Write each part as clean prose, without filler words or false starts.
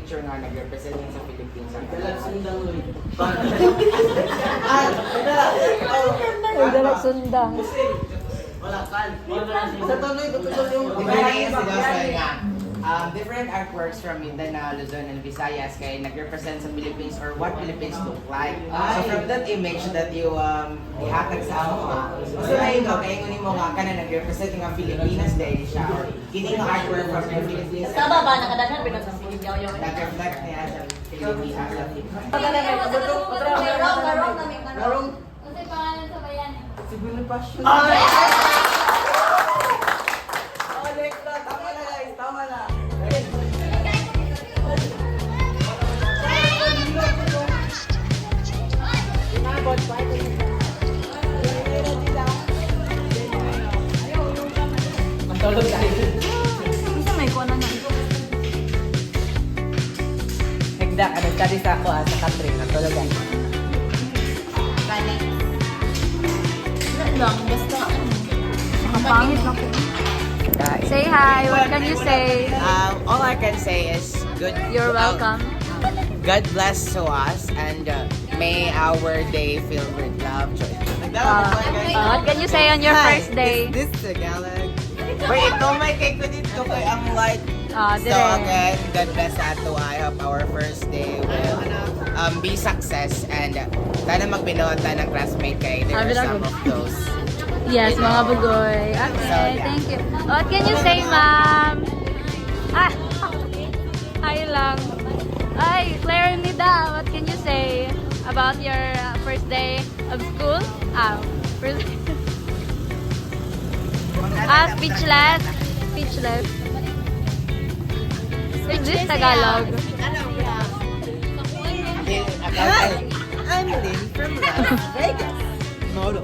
picture nga nag-represent sa Philippines. Ay, dalag sundang. Wala kan. Sa tuloy yung Different artworks from Mindanao, Luzon, and Visayas kay nag-represent sa Philippines or what Philippines look like. So from that image that you ihatag sa amo nga, so na ikaw, kaya ngunin mo nga ka na nag-represent nga Pilipinas dahil siya or kini nga artwork from the Philippines. Tama ba? Nakadagan ba sa Pilipinas? Nag-reflect niya sa Pilipinas. Garong. Kasi pangalan sa bayan eh. siguro passion. Tama na. Matulog tayo. Isa may kuha na na. Higda ka, nagkari sa ako sa Catherine, natulugan. Lang, basta Nakapangit na po. Say hi. What can you say? All I can say is good. You're welcome. God bless to us and may our day filled with love, joy. What can you say on your first day? This Tagalog. Wait, ito may cake ko dito kay ang light. So Dire. again, God bless ato. I hope our first day will be success and sana magbinuhat tayo ng classmate kay there are some of those. Yes, mga bugoy. Okay, thank you. What can you say, ma'am? Hi lang. Ay, Claire Nida, what can you say about your first day of school? First speechless. Speechless. Is this Tagalog? Hi, I'm Lynn from Las Vegas. Model.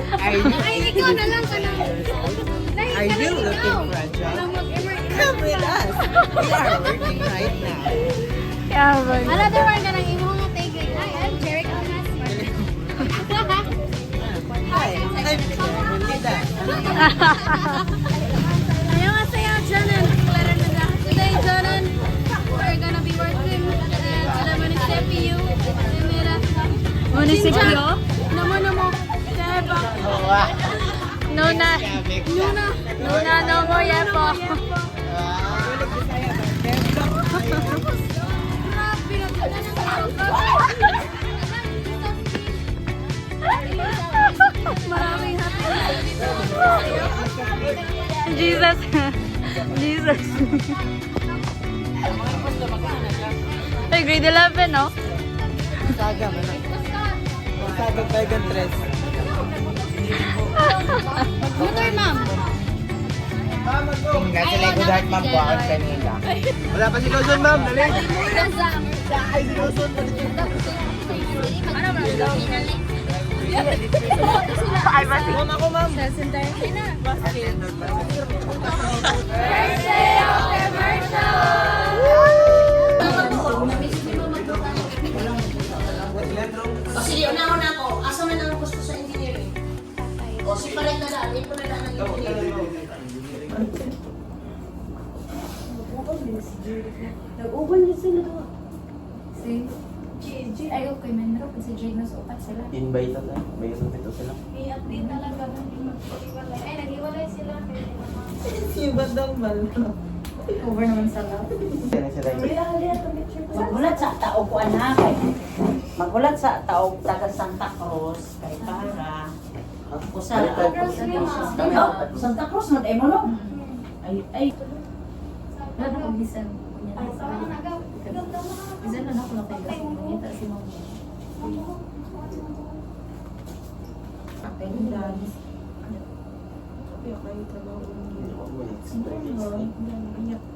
Are you looking for a job? Come with us. We are working right now. Yeah, Another one ka nang imo nga tigay. Hi, I'm Jeric Almas. Hi, I'm Lida. 안녕하세요. 저는 Clara Nida. Today, 저는 we're gonna be working at the municipio. Munisipyo? Namo. Teba. Nuna no mo yepo. Maraming Jesus. Jesus. Ay, grade 11, no? Saga mo na. Saga Vegan 3. Motor, ma'am. Kasi like good heart ma'am ko ako kanina. Wala pa si Cousin Ma'am, dali. Ano ba? Ma'am ako ma'am. Kasi yun ako na ako. Asa man ang gusto sa engineering? O si palit na daan. Ito na daan ng engineering. Nag-uban niya sila doon. Si ay okay man ro kasi Jay nas upat sila. Invite na. May ito sila. I-update na lang gabon mag-iwalay. Ay nag-iwalay sila. Yung bandang bal. Over naman sa lab. Magulat sa tao ko anak. Magulat sa tao taga Santa Cruz kay para ako sa Santa Cruz na mo no. Ay Wala na kong bisan. Bisan na ako lang tayo. Ngita si mama. Kapeng dan.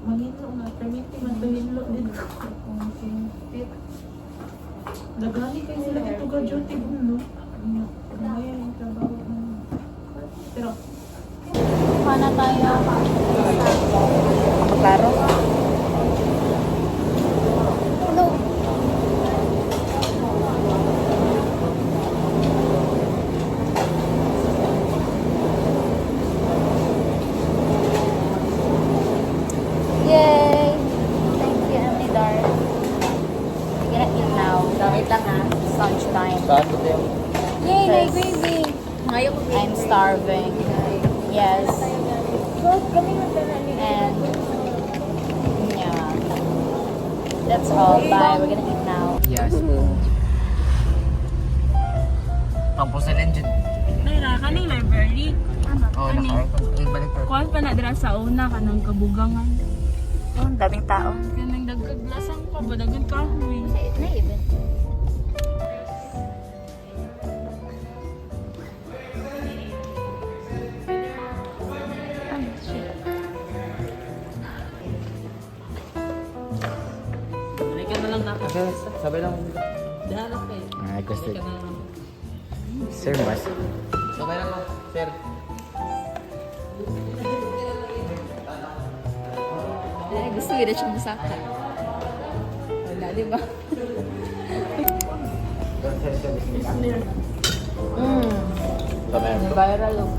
Mangito nga, permiti man to hinlo din. Dagani kayo sila ito ka duty no? Ngayon yung trabaho mo. Pero, Pana tayo. klaro. Hello. Yay! Thank you, Emily Dar. lang ha. Lunchtime. Saan ito yung... Yay, may gravy. I'm starving. Yes. And yeah. That's all. Bye. We're gonna eat now. Yes. Tapos na lang dyan. Dahil kaning library. Oo, naka-record. Balik ko. Kuwan pa na dira sa una kanang kabugangan. Oh, ang daming tao. Kanang dagkaglasang pa ba dagan kahoy. Na even. Balikan na lang natin. Okay, sabay lang. Dahalak kayo. Ah, gusto. Balikan na lang. Sir, mas. Sabay lang, sir. Ay, gusto ko na siyang masaka. Wala, di ba? Sabay lang. Viral look.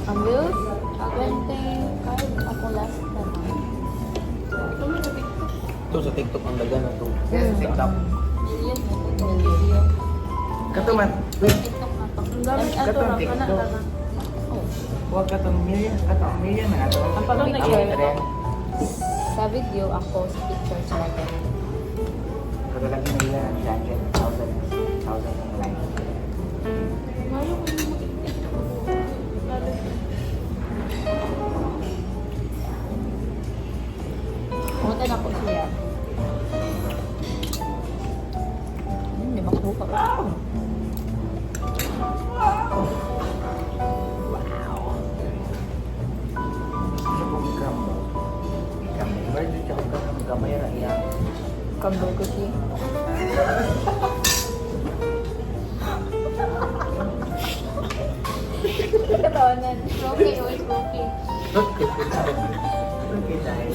Ang views? 20. Kahit ako last na lang. Ito sa TikTok ang dagan na ito. Yes, TikTok. Million. Katuman. Wait. TikTok na to. Ang gamit Kato ato ang lang TikTok. kana kana. Huwag katong million. Katong million na ito. Ang pag nag-share. Sa video, ako sa picture sa like. Kato lagi million ang budget. Thousand ang like. Pumunta na po siya. Hindi makuha ka. Sa kong ikam. Ikam. Bird siya kong gamay ra iya. Kambal ko siya. Katawanan. Okay, always okay. Okay, dahil.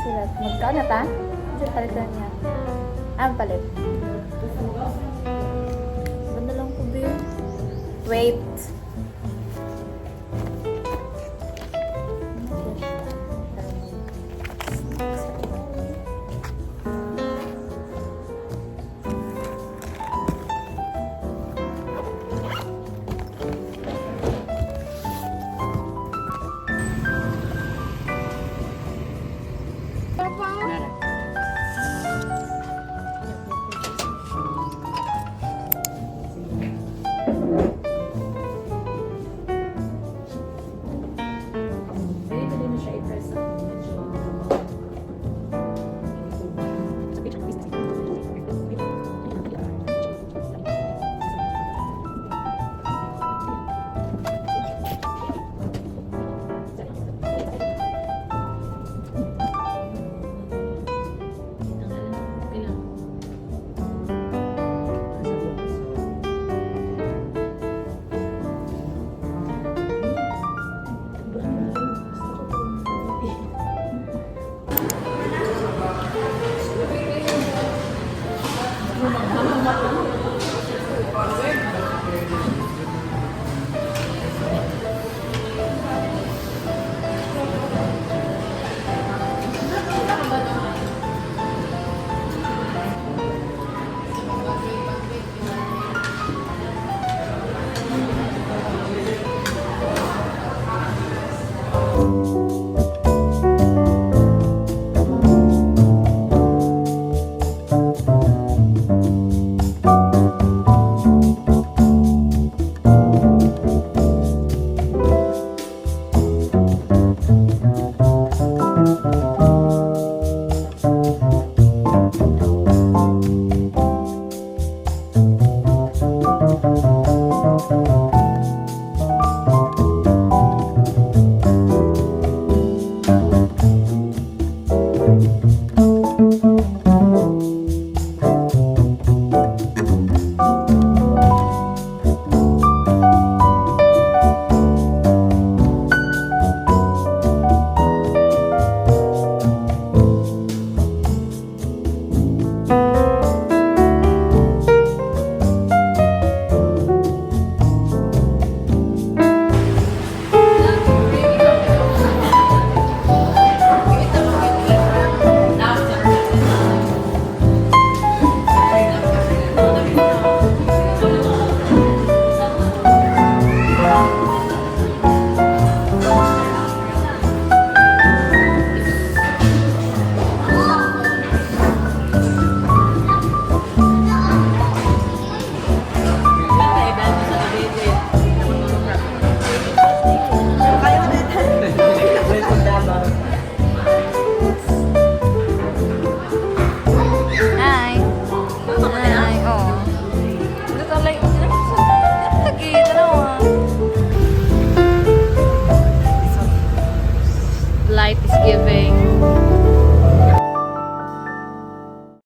Sulat. Magkano ta? Sa palitan niya. Ah, palit. Banda lang ko, babe. Wait.